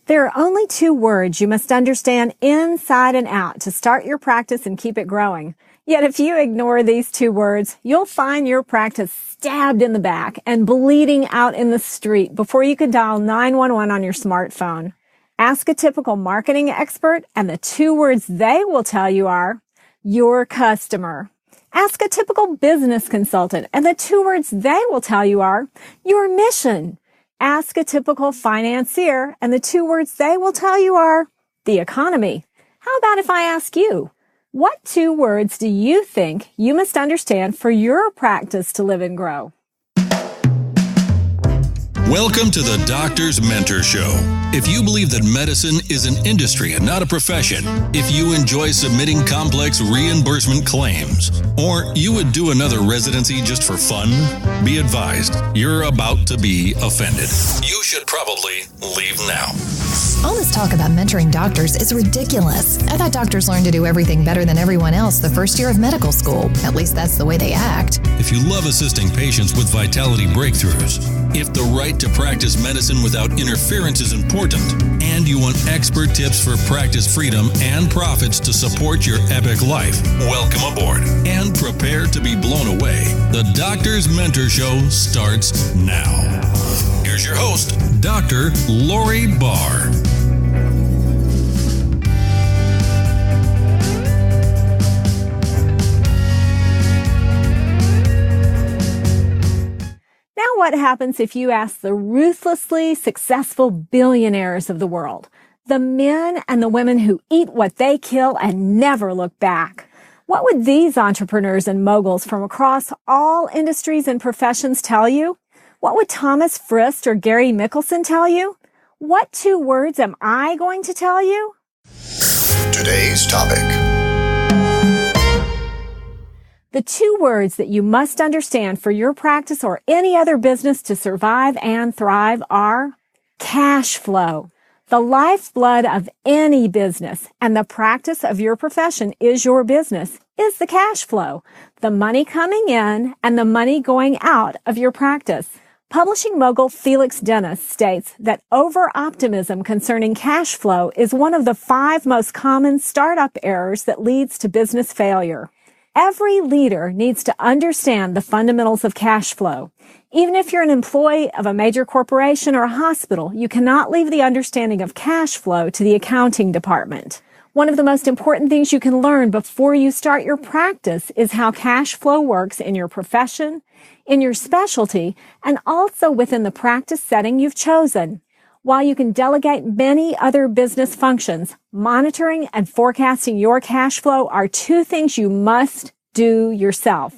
There are only two words you must understand inside and out to start your practice and keep it growing. Yet if you ignore these two words, you'll find your practice stabbed in the back and bleeding out in the street before you can dial 911 on your smartphone. Ask a typical marketing expert, and the two words they will tell you are your customer. Ask a typical business consultant, and the two words they will tell you are your mission. Ask a typical financier, and the two words they will tell you are the economy. How about if I ask you, what two words do you think you must understand for your practice to live and grow? Welcome to the Doctor's Mentor Show. If you believe that medicine is an industry and not a profession, if you enjoy submitting complex reimbursement claims, or you would do another residency just for fun, be advised, you're about to be offended. You should probably leave now. All this talk about mentoring doctors is ridiculous. I thought doctors learned to do everything better than everyone else the first year of medical school. At least that's the way they act. If you love assisting patients with vitality breakthroughs, if the right to practice medicine without interference is important, and you want expert tips for practice freedom and profits to support your epic life, welcome aboard and prepare to be blown away. The Doctor's Mentor Show starts now. Here's your host, Dr. Lori Barr. Now what happens if you ask the ruthlessly successful billionaires of the world, the men and the women who eat what they kill and never look back? What would these entrepreneurs and moguls from across all industries and professions tell you? What would Thomas Frist or Gary Mickelson tell you? What two words am I going to tell you? Today's topic. The two words that you must understand for your practice or any other business to survive and thrive are cash flow. The lifeblood of any business and the practice of your profession is your business, is the cash flow, the money coming in and the money going out of your practice. Publishing mogul Felix Dennis states that over-optimism concerning cash flow is one of the 5 most common startup errors that leads to business failure. Every leader needs to understand the fundamentals of cash flow. Even if you're an employee of a major corporation or a hospital, you cannot leave the understanding of cash flow to the accounting department. One of the most important things you can learn before you start your practice is how cash flow works in your profession, in your specialty, and also within the practice setting you've chosen. While you can delegate many other business functions, monitoring and forecasting your cash flow are two things you must do yourself.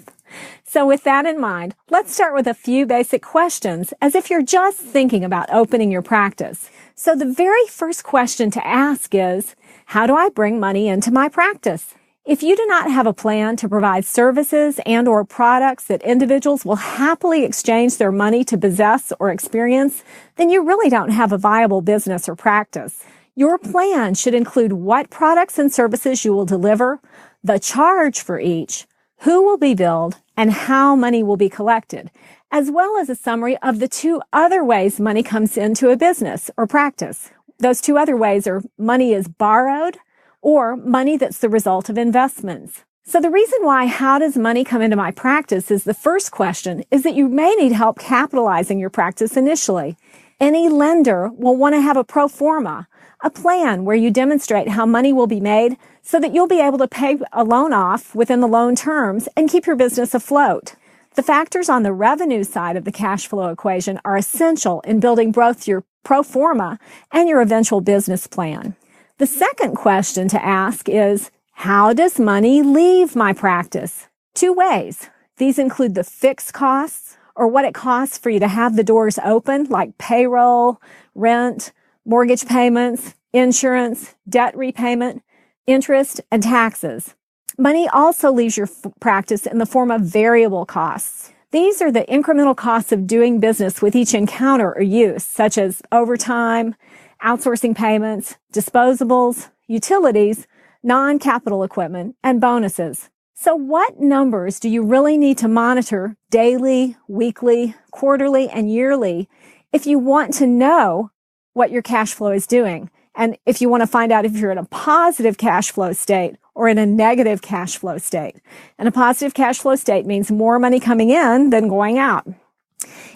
So with that in mind, let's start with a few basic questions as if you're just thinking about opening your practice. So the very first question to ask is, how do I bring money into my practice? If you do not have a plan to provide services and or products that individuals will happily exchange their money to possess or experience, then you really don't have a viable business or practice. Your plan should include what products and services you will deliver, the charge for each, who will be billed, and how money will be collected, as well as a summary of the 2 other ways money comes into a business or practice. Those 2 other ways are money is borrowed or money that's the result of investments. So the reason why how does money come into my practice is the first question is that you may need help capitalizing your practice initially. Any lender will want to have a pro forma, a plan where you demonstrate how money will be made so that you'll be able to pay a loan off within the loan terms and keep your business afloat. The factors on the revenue side of the cash flow equation are essential in building both your pro forma and your eventual business plan. The second question to ask is, how does money leave my practice? 2 ways. These include the fixed costs, or what it costs for you to have the doors open, like payroll, rent, mortgage payments, insurance, debt repayment, interest, and taxes. Money also leaves your practice in the form of variable costs. These are the incremental costs of doing business with each encounter or use, such as overtime, outsourcing payments, disposables, utilities, non-capital equipment, and bonuses. So what numbers do you really need to monitor daily, weekly, quarterly, and yearly if you want to know what your cash flow is doing. And if you want to find out if you're in a positive cash flow state or in a negative cash flow state. And a positive cash flow state means more money coming in than going out.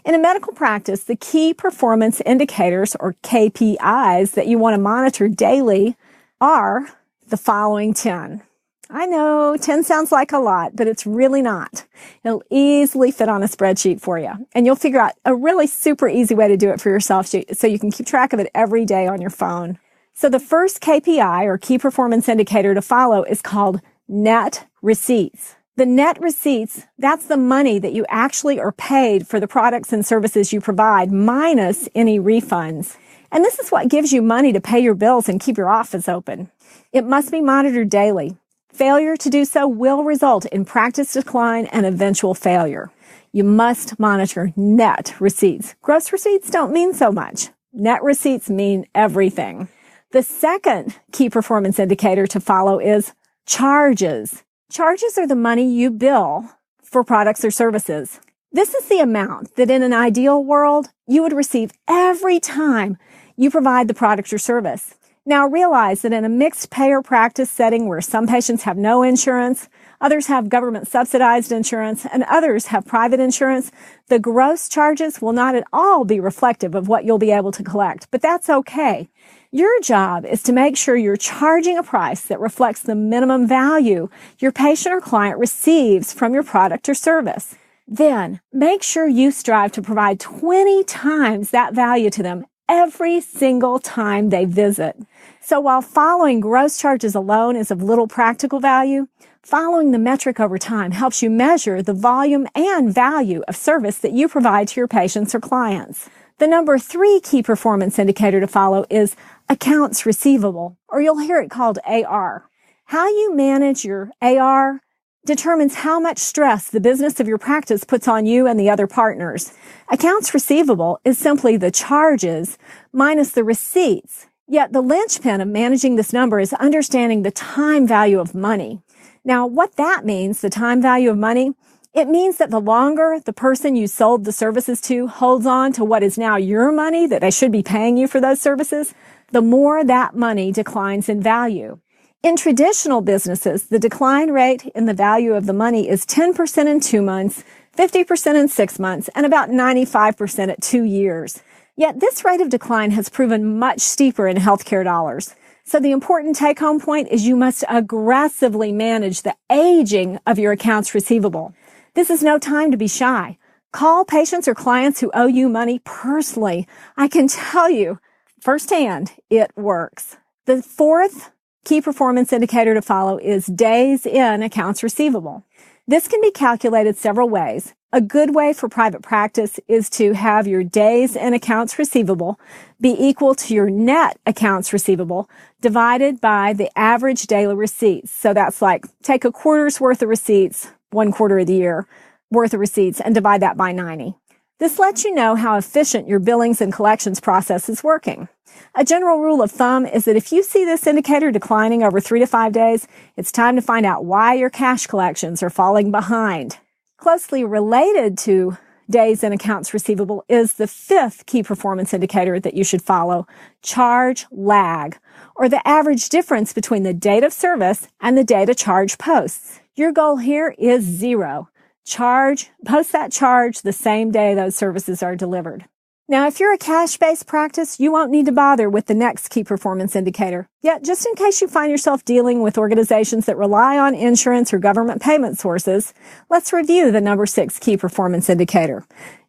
In a medical practice, the key performance indicators, or KPIs, that you want to monitor daily are the following 10. I know 10 sounds like a lot, but it's really not. It'll easily fit on a spreadsheet for you. And you'll figure out a really super easy way to do it for yourself so you can keep track of it every day on your phone. So the first KPI, or key performance indicator, to follow is called net receipts. The net receipts, that's the money that you actually are paid for the products and services you provide, minus any refunds. And this is what gives you money to pay your bills and keep your office open. It must be monitored daily. Failure to do so will result in practice decline and eventual failure. You must monitor net receipts. Gross receipts don't mean so much. Net receipts mean everything. The second key performance indicator to follow is charges. Charges are the money you bill for products or services. This is the amount that in an ideal world you would receive every time you provide the product or service. Now realize that in a mixed payer practice setting where some patients have no insurance, others have government subsidized insurance, and others have private insurance, the gross charges will not at all be reflective of what you'll be able to collect, but that's okay. Your job is to make sure you're charging a price that reflects the minimum value your patient or client receives from your product or service. Then make sure you strive to provide 20 times that value to them every single time they visit. So while following gross charges alone is of little practical value, following the metric over time helps you measure the volume and value of service that you provide to your patients or clients. The number 3 key performance indicator to follow is accounts receivable, or you'll hear it called AR. How you manage your AR determines how much stress the business of your practice puts on you and the other partners. Accounts receivable is simply the charges minus the receipts. Yet the linchpin of managing this number is understanding the time value of money. Now, what that means, the time value of money, it means that the longer the person you sold the services to holds on to what is now your money that they should be paying you for those services, the more that money declines in value. In traditional businesses, the decline rate in the value of the money is 10% in 2 months, 50% in 6 months, and about 95% at 2 years. Yet this rate of decline has proven much steeper in healthcare dollars. So the important take-home point is you must aggressively manage the aging of your accounts receivable. This is no time to be shy. Call patients or clients who owe you money personally. I can tell you firsthand, it works. The fourth key performance indicator to follow is days in accounts receivable. This can be calculated several ways. A good way for private practice is to have your days in accounts receivable be equal to your net accounts receivable divided by the average daily receipts. So that's like take a quarter's worth of receipts, 1 quarter of the year worth of receipts, and divide that by 90. This lets you know how efficient your billings and collections process is working. A general rule of thumb is that if you see this indicator declining over 3 to 5 days, it's time to find out why your cash collections are falling behind. Closely related to days in accounts receivable is the 5th key performance indicator that you should follow, charge lag, or the average difference between the date of service and the date a charge posts. Your goal here is 0. Post that charge the same day those services are delivered. Now, if you're a cash-based practice, you won't need to bother with the next key performance indicator. Yet, just in case you find yourself dealing with organizations that rely on insurance or government payment sources, let's review the number 6 key performance indicator.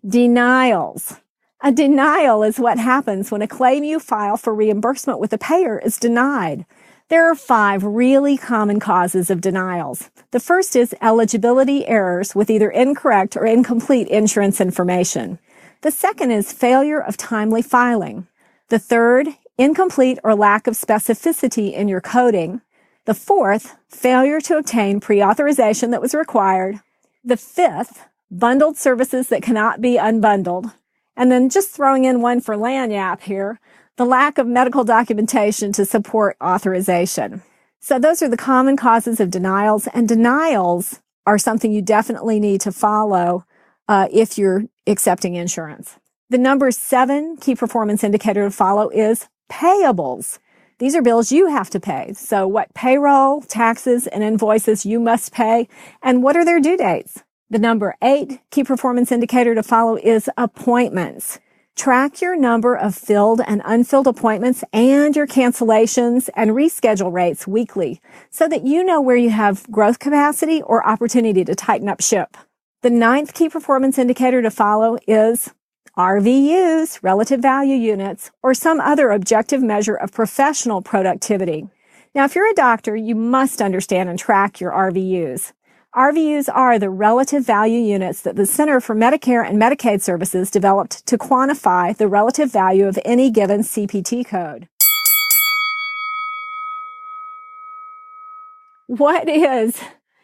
Denials. A denial is what happens when a claim you file for reimbursement with a payer is denied. There are 5 really common causes of denials. The first is eligibility errors with either incorrect or incomplete insurance information. The second is failure of timely filing. The third, incomplete or lack of specificity in your coding. The fourth, failure to obtain pre-authorization that was required. The fifth, bundled services that cannot be unbundled. And then just throwing in one for lagniappe here, the lack of medical documentation to support authorization. So those are the common causes of denials, and denials are something you definitely need to follow if you're accepting insurance. The number 7 key performance indicator to follow is payables. These are bills you have to pay. So what payroll, taxes, and invoices you must pay, and what are their due dates? The number 8 key performance indicator to follow is appointments. Track your number of filled and unfilled appointments and your cancellations and reschedule rates weekly so that you know where you have growth capacity or opportunity to tighten up ship. The 9th key performance indicator to follow is RVUs, relative value units, or some other objective measure of professional productivity. Now, if you're a doctor, you must understand and track your RVUs. RVUs are the relative value units that the Center for Medicare and Medicaid Services developed to quantify the relative value of any given CPT code.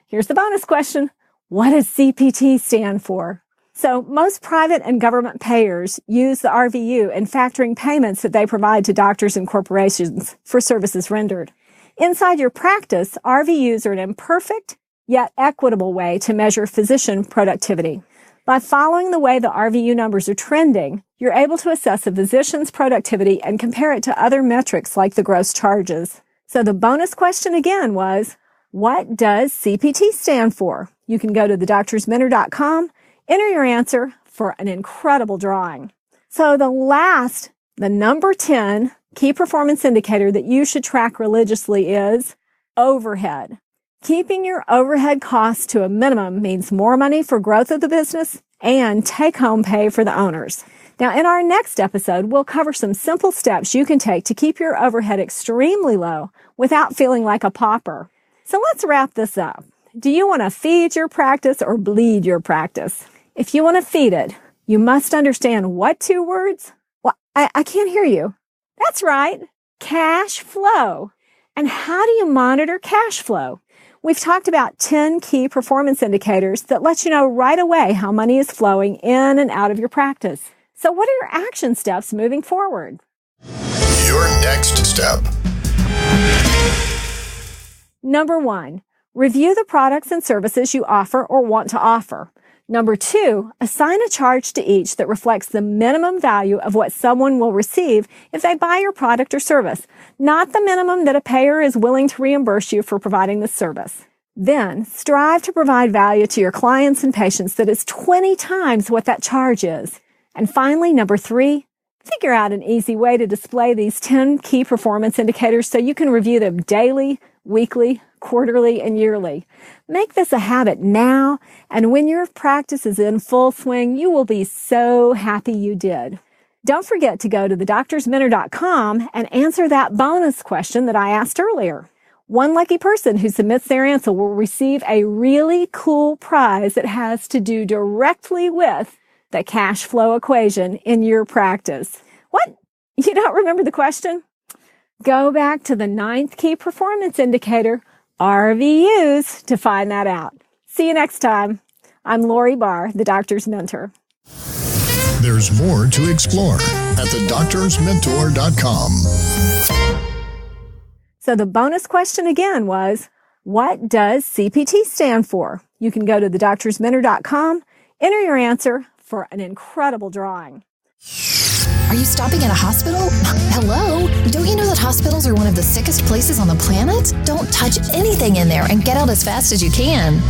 Here's the bonus question, what does CPT stand for? So most private and government payers use the RVU in factoring payments that they provide to doctors and corporations for services rendered. Inside your practice, RVUs are an imperfect yet equitable way to measure physician productivity. By following the way the RVU numbers are trending, you're able to assess a physician's productivity and compare it to other metrics like the gross charges. So the bonus question again was, what does CPT stand for? You can go to thedoctorsmentor.com, enter your answer for an incredible drawing. So the number 10 key performance indicator that you should track religiously is overhead. Keeping your overhead costs to a minimum means more money for growth of the business and take-home pay for the owners. Now, in our next episode, we'll cover some simple steps you can take to keep your overhead extremely low without feeling like a pauper. So let's wrap this up. Do you want to feed your practice or bleed your practice? If you want to feed it, you must understand what 2 words? Well, I can't hear you. That's right. Cash flow. And how do you monitor cash flow? We've talked about 10 key performance indicators that let you know right away how money is flowing in and out of your practice. So what are your action steps moving forward? Your next step. Number 1, review the products and services you offer or want to offer. Number 2, assign a charge to each that reflects the minimum value of what someone will receive if they buy your product or service, not the minimum that a payer is willing to reimburse you for providing the service. Then, strive to provide value to your clients and patients that is 20 times what that charge is. And finally, number 3, figure out an easy way to display these 10 key performance indicators so you can review them daily, weekly, quarterly, and yearly. Make this a habit now, and when your practice is in full swing, you will be so happy you did. Don't forget to go to thedoctorsmentor.com and answer that bonus question that I asked earlier. One lucky person who submits their answer will receive a really cool prize that has to do directly with the cash flow equation in your practice. What? You don't remember the question? Go back to the 9th key performance indicator, RVUs, to find that out. See you next time. I'm Lori Barr, the Doctor's Mentor. There's more to explore at thedoctorsmentor.com. So the bonus question again was, what does CPT stand for? You can go to thedoctorsmentor.com, enter your answer for an incredible drawing. Are you stopping at a hospital? Hello? Don't you know that hospitals are one of the sickest places on the planet? Don't touch anything in there and get out as fast as you can.